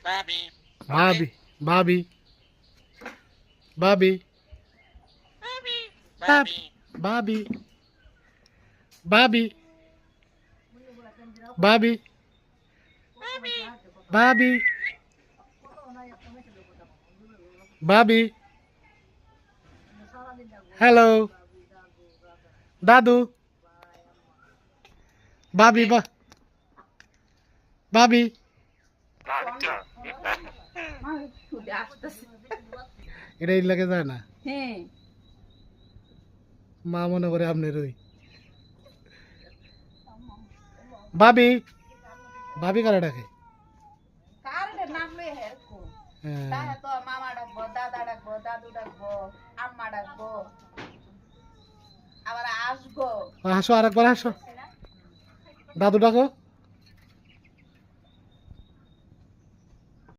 ভাবি ভাবি ভাবি ভাবি ভাবি ভাবি ভাবি ভাবি হ্যালো দাদু ভাবি ভাবি এটা এই লাগে যায় না মা মনে করে আপনার ওই ভাবি ভাবি কারা ডাকে মামা ডাকবো, দাদা ডাকবো, দাদু ডাকবো, আম্মা ডাকবো, আবার আসবো। হাসো আরেকবার হাসো দাদু ডাকো